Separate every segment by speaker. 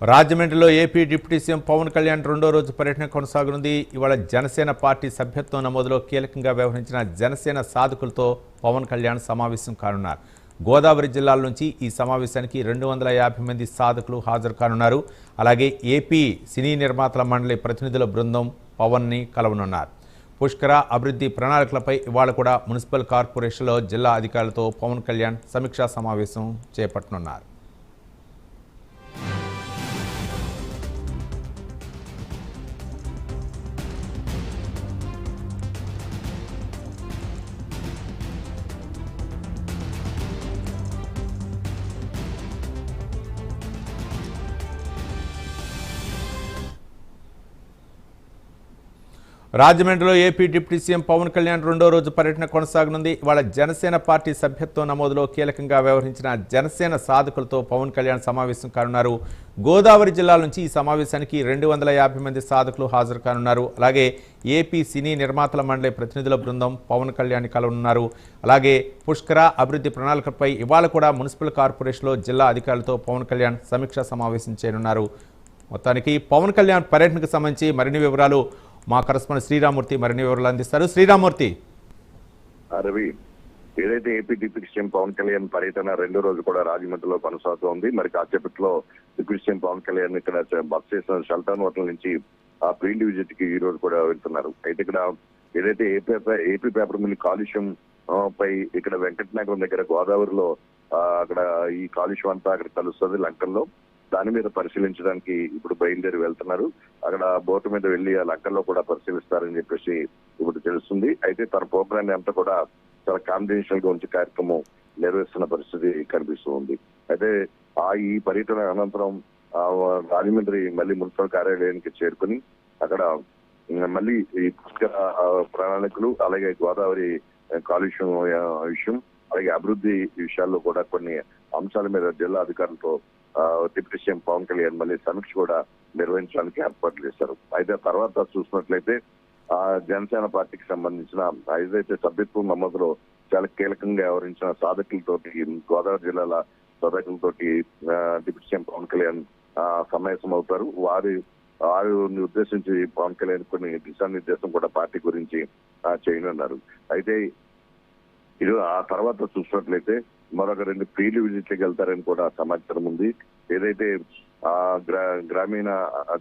Speaker 1: రాజమండ్రిలో AP deputy CM Pawan Kalyan రెండో రోజు పర్యటన కొనసాగనుంది. ఇవాళ జనసేన పార్టీ సభ్యత్వం నమోదులో కీలకంగా వ్యవహరించిన జనసేన సాధకులతో పవన్ కళ్యాణ్ సమావేశం కానున్నారు. గోదావరి జిల్లాల నుంచి ఈ సమావేశానికి 250 మంది సాధకులు హాజరు కానున్నారు. అలాగే ఏపీ సినీ నిర్మాతల మండలి ప్రతినిధుల బృందం పవన్ని కలవనున్నారు. పుష్కర అభివృద్ధి ప్రణాళికలపై ఇవాళ కూడా మున్సిపల్ కార్పొరేషన్లో జిల్లా అధికారులతో పవన్ కళ్యాణ్ సమీక్షా సమావేశం చేపట్టనున్నారు. రాజమండ్రిలో AP deputy CM Pawan Kalyan రెండో రోజు పర్యటన కొనసాగనుంది. ఇవాళ జనసేన పార్టీ సభ్యత్వం నమోదులో కీలకంగా వ్యవహరించిన జనసేన సాధకులతో పవన్ కళ్యాణ్ సమావేశం కానున్నారు. గోదావరి జిల్లాల నుంచి ఈ సమావేశానికి 250 మంది సాధకులు హాజరు కానున్నారు. అలాగే ఏపీ సినీ నిర్మాతల మండలి ప్రతినిధుల బృందం పవన్ కళ్యాణ్ కలవనున్నారు. అలాగే పుష్కర అభివృద్ధి ప్రణాళికపై ఇవాళ కూడా మున్సిపల్ కార్పొరేషన్లో జిల్లా అధికారులతో పవన్ కళ్యాణ్ సమీక్షా సమావేశం చేయనున్నారు. మొత్తానికి పవన్ కళ్యాణ్ పర్యటనకు సంబంధించి మరిన్ని వివరాలు మా కరెస్పాండెంట్ శ్రీరామూర్తి మరిన్ని వివరాలు అందిస్తారు. శ్రీరామూర్తి.
Speaker 2: రవి, ఏదైతే AP deputy CM Pawan Kalyan పర్యటన రెండో రోజు కూడా రాజమండ్రిలో కొనసాగుతోంది. మరి కాసేపట్లో డిప్యూటీ సీఎం పవన్ కళ్యాణ్ ఇక్కడ బస్ స్టేషన్ షెల్టన్ హోటల్ నుంచి ఆ ఫీల్డ్ విజిట్ కి ఈ రోజు కూడా వెళ్తున్నారు. అయితే ఇక్కడ ఏదైతే ఏపీ పేపర్ మిల్ కాలుష్యం పై ఇక్కడ వెంకటనగరం దగ్గర గోదావరిలో అక్కడ ఈ కాలుష్యం అంతా అక్కడ కలుస్తుంది లంకల్లో. దాని మీద పరిశీలించడానికి ఇప్పుడు బయలుదేరి వెళ్తున్నారు. అక్కడ బోటు మీద వెళ్లి ఆ లంకల్లో కూడా పరిశీలిస్తారని చెప్పేసి ఇప్పుడు తెలుస్తుంది. అయితే తన ప్రోగ్రామ్ అంతా కూడా చాలా కాన్ఫిడెన్షియల్ గా ఉంచి కార్యక్రమం నిర్వహిస్తున్న పరిస్థితి కనిపిస్తూ ఉంది. అయితే ఈ పర్యటన అనంతరం రాజమండ్రి మళ్ళీ మున్సిపల్ కార్యాలయానికి చేరుకుని అక్కడ మళ్ళీ ఈ పుష్కర ప్రణాళికలు, అలాగే గోదావరి కాలుష్యం విషయం, అలాగే అభివృద్ధి విషయాల్లో కూడా కొన్ని అంశాల మీద జిల్లా అధికారులతో డిప్యూటీ సీఎం పవన్ కళ్యాణ్ మళ్ళీ సమీక్ష కూడా నిర్వహించడానికి ఏర్పాట్లు చేశారు. అయితే తర్వాత చూసినట్లయితే జనసేన పార్టీకి సంబంధించిన ఏదైతే సభ్యత్వం నమోదులో చాలా కీలకంగా వ్యవహరించిన సాధకులతోటి, గోదావరి జిల్లాల సాధకులతోటి డిప్యూటీ సీఎం పవన్ కళ్యాణ్ సమావేశం అవుతారు. వారిని ఉద్దేశించి పవన్ కళ్యాణ్ కొన్ని దిశానిర్దేశం కూడా పార్టీ గురించి చేయనున్నారు. అయితే ఇది ఆ తర్వాత చూసినట్లయితే మరొక 2 ఫీల్డ్ విజిట్లకు వెళ్తారని కూడా సమాచారం ఉంది. ఏదైతే గ్రామీణ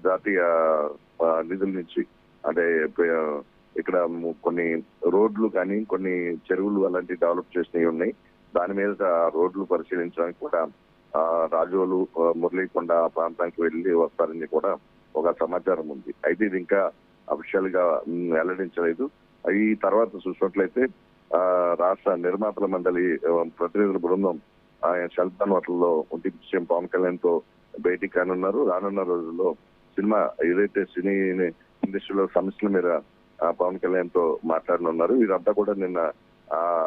Speaker 2: జాతీయ నిధుల నుంచి అంటే ఇక్కడ కొన్ని రోడ్లు కానీ కొన్ని చెరువులు అలాంటి డెవలప్ చేసినవి ఉన్నాయి. దాని మీద రోడ్లు పరిశీలించడానికి కూడా రాజోలు, మురళీకొండ ప్రాంతానికి వెళ్ళి వస్తారని కూడా ఒక సమాచారం ఉంది. అయితే ఇది ఇంకా అఫీషియల్ గా వెల్లడించలేదు. ఈ తర్వాత చూసినట్లయితే రాష్ట్ర నిర్మాతల మండలి ప్రతినిధుల బృందం షెల్టన్ హోటల్లో డిప్యూటీ సీఎం పవన్ కళ్యాణ్ తో భేటీ కానున్నారు. రానున్న రోజుల్లో సినిమా ఏదైతే సినీ ఇండస్ట్రీలో సమస్యల మీద పవన్ కళ్యాణ్ తో మాట్లాడనున్నారు. వీరంతా కూడా నిన్న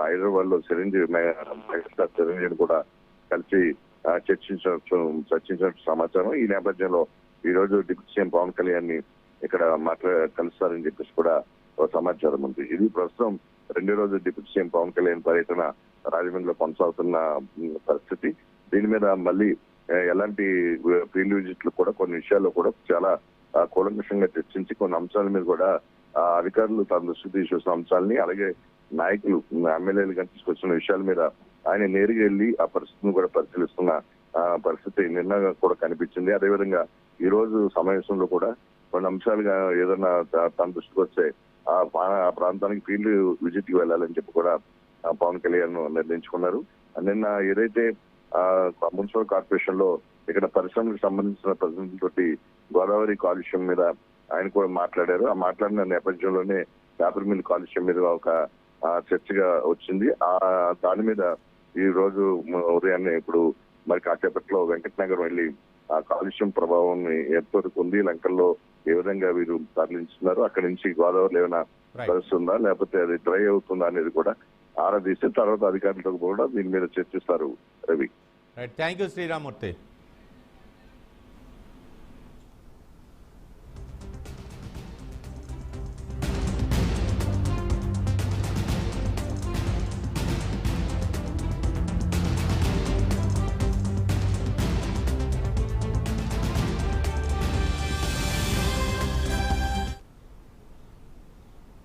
Speaker 2: హైదరాబాద్ లో చిరంజీవిని కూడా కలిసి చర్చించినట్టు సమాచారం. ఈ నేపథ్యంలో ఈ రోజు డిప్యూటీ సీఎం పవన్ కళ్యాణ్ ని ఇక్కడ కలుస్తారని చెప్పేసి కూడా సమాచారం ఉంది. ఇది ప్రస్తుతం రెండో రోజు డిప్యూటీ సీఎం పవన్ కళ్యాణ్ పర్యటన రాజమండ్రిలో కొనసాగుతున్న పరిస్థితి. దీని మీద మళ్ళీ ఎలాంటి ఫీల్డ్ విజిట్లు కూడా కొన్ని విషయాల్లో కూడా చాలా కూలంకషంగా చర్చించి కొన్ని అంశాల మీద కూడా అధికారులు తన దృష్టికి తీసుకొచ్చిన అంశాలని, అలాగే నాయకులు ఎమ్మెల్యేలు కానీ తీసుకొచ్చిన విషయాల మీద ఆయన నేరుగా వెళ్ళి ఆ పరిస్థితిని కూడా పరిశీలిస్తున్న పరిస్థితి నిన్న కూడా కనిపించింది. అదేవిధంగా ఈ రోజు సమావేశంలో కూడా కొన్ని అంశాలుగా ఏదైనా తన దృష్టికి వస్తే ఆ ప్రాంతానికి ఫీల్డ్ విజిట్ కి వెళ్ళాలని చెప్పి కూడా పవన్ కళ్యాణ్ నిర్ణయించుకున్నారు. నిన్న ఏదైతే మున్సిపల్ కార్పొరేషన్ లో ఇక్కడ పరిశ్రమలకు సంబంధించిన ప్రతినిధులతోటి గోదావరి కాలుష్యం మీద ఆయన కూడా మాట్లాడారు. ఆ మాట్లాడిన నేపథ్యంలోనే పేపర్ మిల్ కాలుష్యం మీద ఒక చర్చగా వచ్చింది. దాని మీద ఈ రోజు ఉదయాన్నే ఇప్పుడు మరి కాసేపట్లో వెంకటనగరం వెళ్ళి ఆ కాలుష్యం ప్రభావం ఎంతవరకు ఉంది, లంకల్లో ఏ విధంగా వీరు తరలించుతున్నారు, అక్కడి నుంచి గోదావరిలో ఏమైనా కలుస్తుందా లేకపోతే అది డ్రై అవుతుందా అనేది కూడా ఆరా తీసి తర్వాత అధికారులతో కూడా దీని మీద చర్చిస్తారు. Ravi,
Speaker 1: thank you Sriramurthy.